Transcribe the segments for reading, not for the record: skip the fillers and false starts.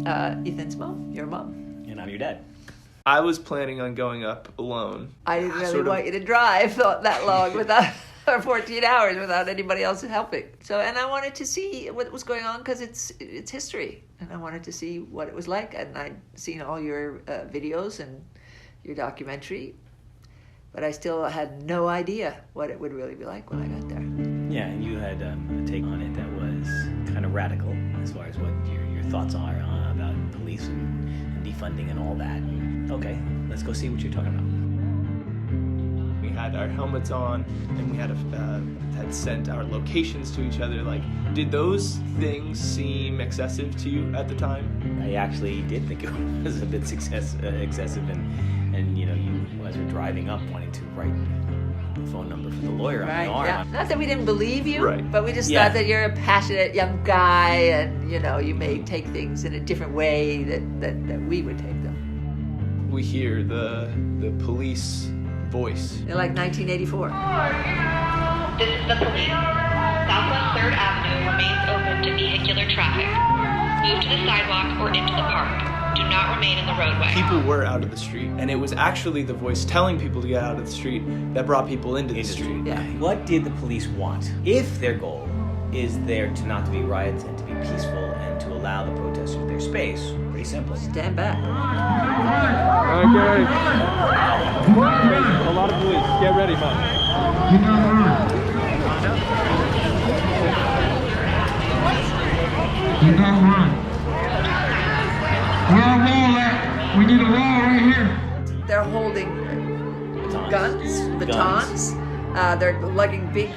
Ethan's mom, your mom. And I'm your dad. I was planning on going up alone. I didn't really want you to drive that long without, or 14 hours without anybody else helping. So, and I wanted to see what was going on because it's history, and I wanted to see what it was like. And I'd seen all your videos and your documentary, but I still had no idea what it would really be like when I got there. Yeah, and you had a take on it that was kind of radical as far as what your thoughts are about police and defunding and all that. Okay, let's go see what you're talking about. We had our helmets on, and we had sent our locations to each other. Like, did those things seem excessive to you at the time? I actually did think it was a bit excessive, and you know, you as we're driving up wanting to write the phone number for the lawyer on the arm. Yeah. Not that we didn't believe you, right. But we just thought that you're a passionate young guy, and you know, you may take things in a different way that we would take them. We hear the police voice. They're like 1984. This is the police. Southwest 3rd Avenue remains open to vehicular traffic. Move to the sidewalk or into the park. Do not remain in the roadway. People were out of the street, and it was actually the voice telling people to get out of the street that brought people into the street. Yeah. What did the police want? If their goal is there to not to be riots and to be peaceful and to allow the protesters their space, pretty simple. Stand back. Okay. A lot of police. Get ready, man. Do not run. Where our wall at? We need a wall right here. They're holding batons. They're lugging big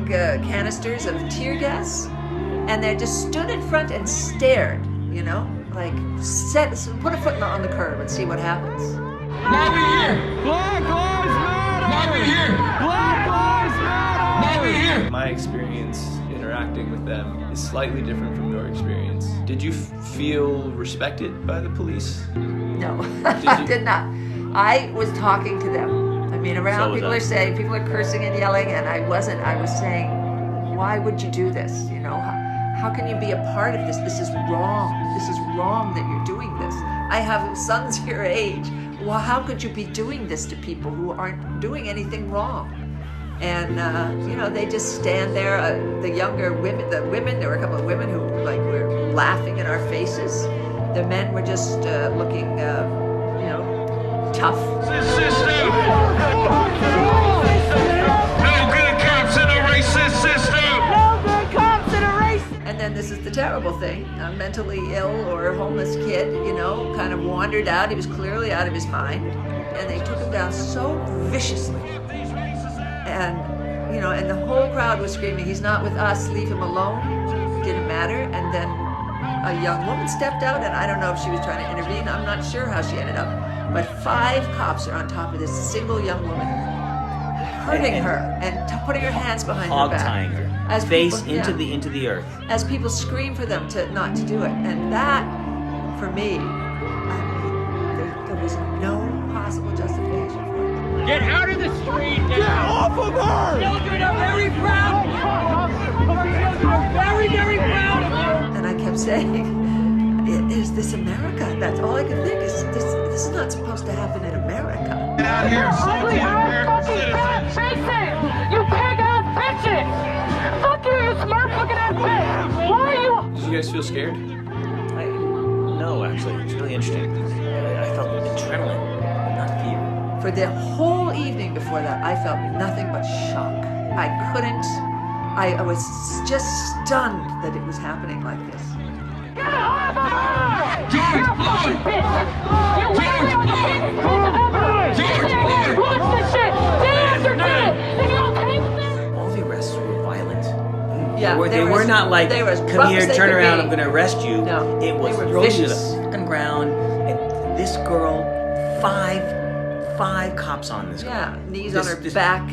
canisters of tear gas, and they just stood in front and stared. You know, like put a foot on the curb and see what happens. Why we here? Black Lives Matter! Why we here? Black Lives Matter! Why we here? My experience interacting with them is slightly different from your experience. Did you feel respected by the police? No, I did not. I was talking to them. I mean, around people are saying, people are cursing and yelling, and I wasn't. I was saying, why would you do this? You know, how can you be a part of this? This is wrong. This is wrong that you're doing this. I have sons your age. Well, how could you be doing this to people who aren't doing anything wrong? And, you know, they just stand there. The younger women, there were a couple of women who were laughing in our faces. The men were just looking, you know, tough. No good cops in a racist system. No good cops in a race. And then this is the terrible thing. A mentally ill or homeless kid, you know, kind of wandered out. He was clearly out of his mind. And they took him down so viciously. And, you know, and the whole crowd was screaming, he's not with us, leave him alone. Didn't matter. And then a young woman stepped out, and I don't know if she was trying to intervene. I'm not sure how she ended up. But 5 cops are on top of this single young woman, hurting her and putting her hands behind her back. Hog-tying her. As Face people, into the earth. As people scream for them not to do it. And that, for me, there was no possible justification for it. Get out of the street now! Get off of her! Children are very proud! Children are very, very proud of you! And I kept saying, is this America? That's all I could think is, this is not supposed to happen in America. Get out here, Ugly ass fucking fat faces! You pig ass bitches! Fuck you, you smart fucking ass bitch! Why are you? Did you guys feel scared? No, actually, it's really interesting. I felt adrenaline, but not fear. For the whole evening before that, I felt nothing but shock. I was just stunned that it was happening like this. Get off of her! George You fucking bitch! You literally are the biggest bitch ever! Watch this shit! Day after day! And you don't take this! All the arrests were violent. Yeah, they were not like, they were as come rough here, as they turn could around, be. I'm going to arrest you. No, it was they were throw you to vicious. the fucking ground. And this girl, five cops on this girl. Yeah, knees on her back,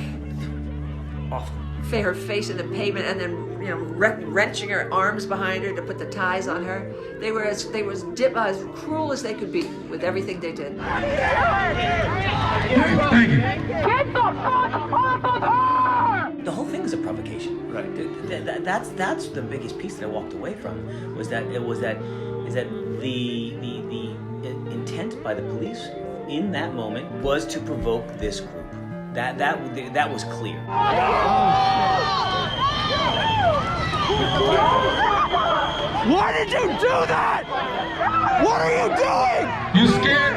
Awful. her face in the pavement, and then, you know, wrenching her arms behind her to put the ties on her. They were as cruel as they could be with everything they did. Thank you. Get the fuck off of her! The whole thing is a provocation. Right. That's the biggest piece that I walked away from was that the intent by the police in that moment was to provoke this group. That was clear. Why did you do that? What are you doing? You scared?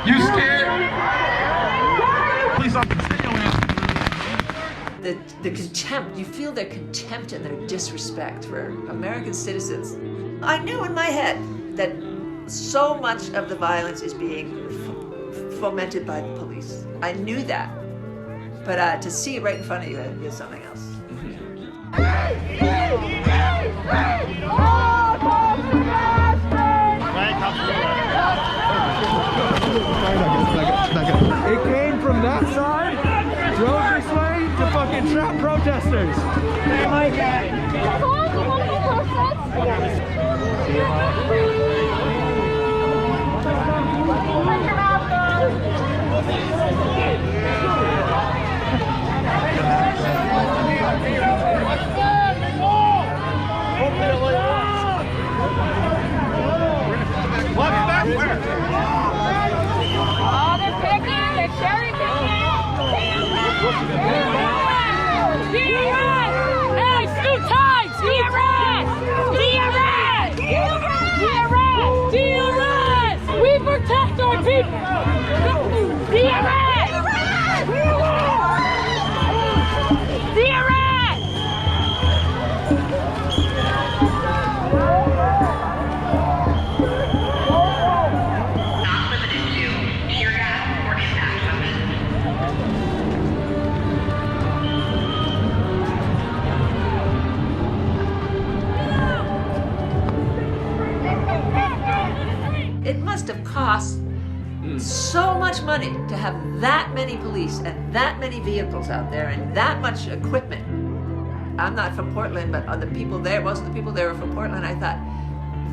You scared? Please, The contempt, you feel their contempt and their disrespect for American citizens. I knew in my head that so much of the violence is being fomented by the police. I knew that. But to see it right in front of you is something else. It came from that side, drove this way to fucking trap protesters. Oh, they're picking, they're cherry picking. DRS! Hey, Stu Tides! DRS! DRS! DRS! We protect our people! DRS! DRS! Not limited to tear gas or impact weapons. It must have cost so much money to have that many police and that many vehicles out there and that much equipment. I'm not from Portland, but the people there, most of the people there were from Portland. I thought,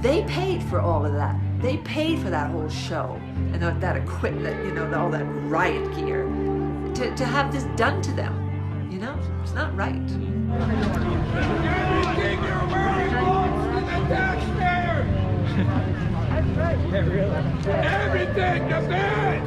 they paid for all of that. They paid for that whole show and that equipment, you know, all that riot gear to have this done to them. You know, it's not right. everything, the bed,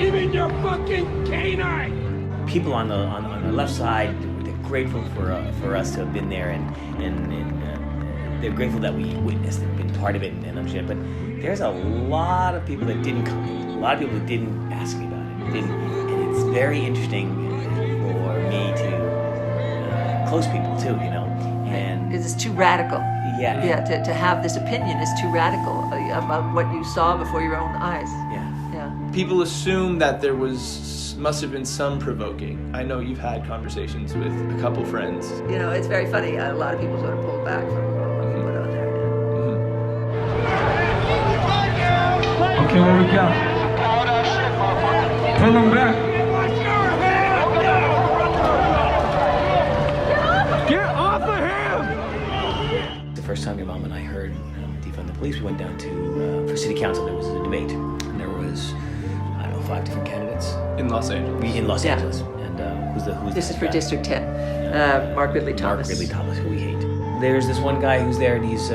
even your fucking canine. People on the left side, they're grateful for us to have been there, and they're grateful that we witnessed and been part of it and understand. But there's a lot of people that didn't come, a lot of people that didn't ask me about it, and it's very interesting for me to close people too, you know. And It's too radical. Yeah. Yeah, to have this opinion is too radical about what you saw before your own eyes. yeah. Yeah. People assume that there must have been some provoking. I know you've had conversations with a couple friends. You know, it's very funny. A lot of people sort of pulled back from what we put out there. Okay, what we got? Turn them back. Get off of him! The first time your mom and I heard defund the police, we went down to for city council. There was a debate, and there was 5 different candidates In Los Angeles. in Los Yeah. Angeles. And who's This the is for guy? District 10. Mark Ridley Thomas. Mark Ridley Thomas, who we hate. There's this one guy who's there, and he's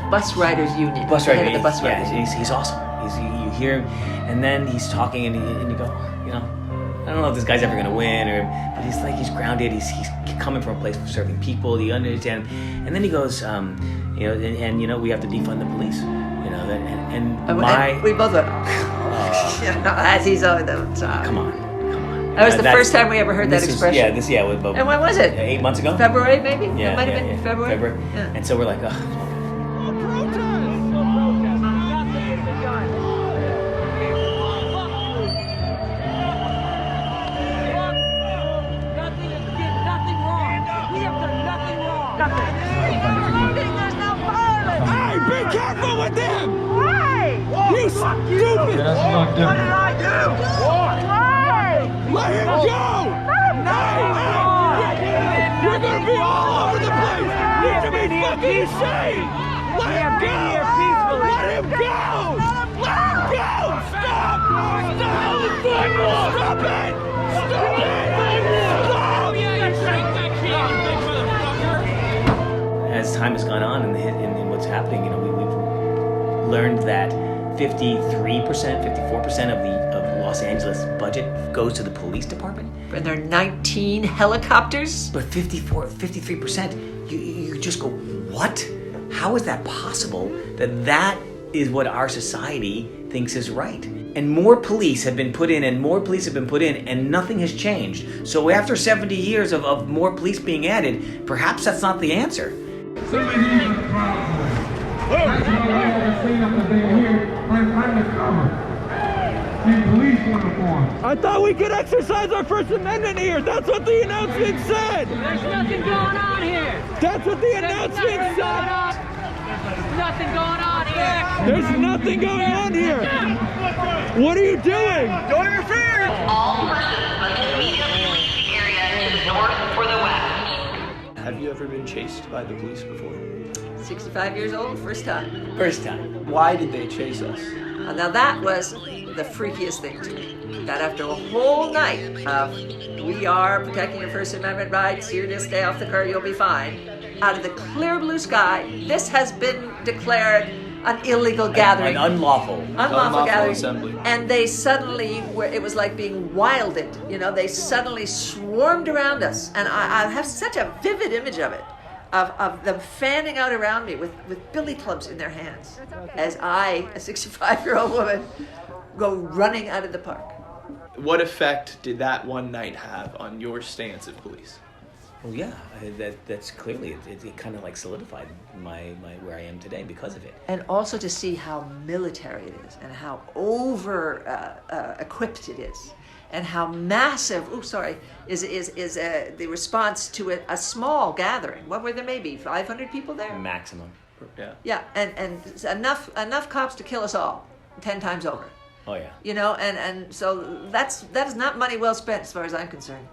Bus Riders Union. bus Head rider. of the bus riders. Yeah, he's awesome. You hear him, and then he's talking, and you go, you know, I don't know if this guy's ever gonna win, but he's grounded. He's coming from a place of serving people. You understand? And then he goes, you know, and you know, we have to defund the police. You know, and We both went, you know, as he's on the top. come on. That was the first time we ever heard that This is- expression. with And when was it? 8 months ago. February, maybe? Yeah, It might have yeah, been yeah. February. Yeah. And so we're like, oh. Hey, be careful with them! Why? You stupid! That's not different. Why? Let him go! Hey, you're gonna be all over the place! You should be fucking safe! Let him go! Let him go! Let him go! Stop! Stop! Stop it! Stop it! Stop! as time has gone on and what's happening, we've learned that 53%, 54% of Los Angeles budget goes to the police department. And there are 19 helicopters. But 53%, you just go, what? How is that possible that is what our society thinks is right? And more police have been put in and nothing has changed. So after 70 years of more police being added, perhaps that's not the answer. Somebody needs a problem. That's why I say up here, I'm undercover. In police uniform. I thought we could exercise our First Amendment here. That's what the announcement said. There's nothing going on here. That's what the announcement said. There's nothing going on here. There's nothing going on here. What are you doing? Don't interfere. All persons must immediately leave the area to the north or the west. Have you ever been chased by the police before? 65 years old, first time. First time. Why did they chase us? Now that was the freakiest thing to me. That after a whole night of we are protecting your First Amendment rights, here to stay off the curb, you'll be fine. Out of the clear blue sky, this has been declared an illegal gathering. An unlawful gathering. Assembly. And they suddenly were, it was like being wilded. They suddenly swarmed around us. And I have such a vivid image of it. Of them fanning out around me with billy clubs in their hands as I, a 65-year-old woman, go running out of the park. What effect did that one night have on your stance of police? Well, yeah, that's clearly, it kind of like solidified my where I am today because of it. And also to see how military it is and how equipped it is. And how massive, is the response to a small gathering. What were there, maybe 500 people there? Maximum. Yeah. Yeah, and enough cops to kill us all 10 times over. Oh yeah. And so that is not money well spent as far as I'm concerned.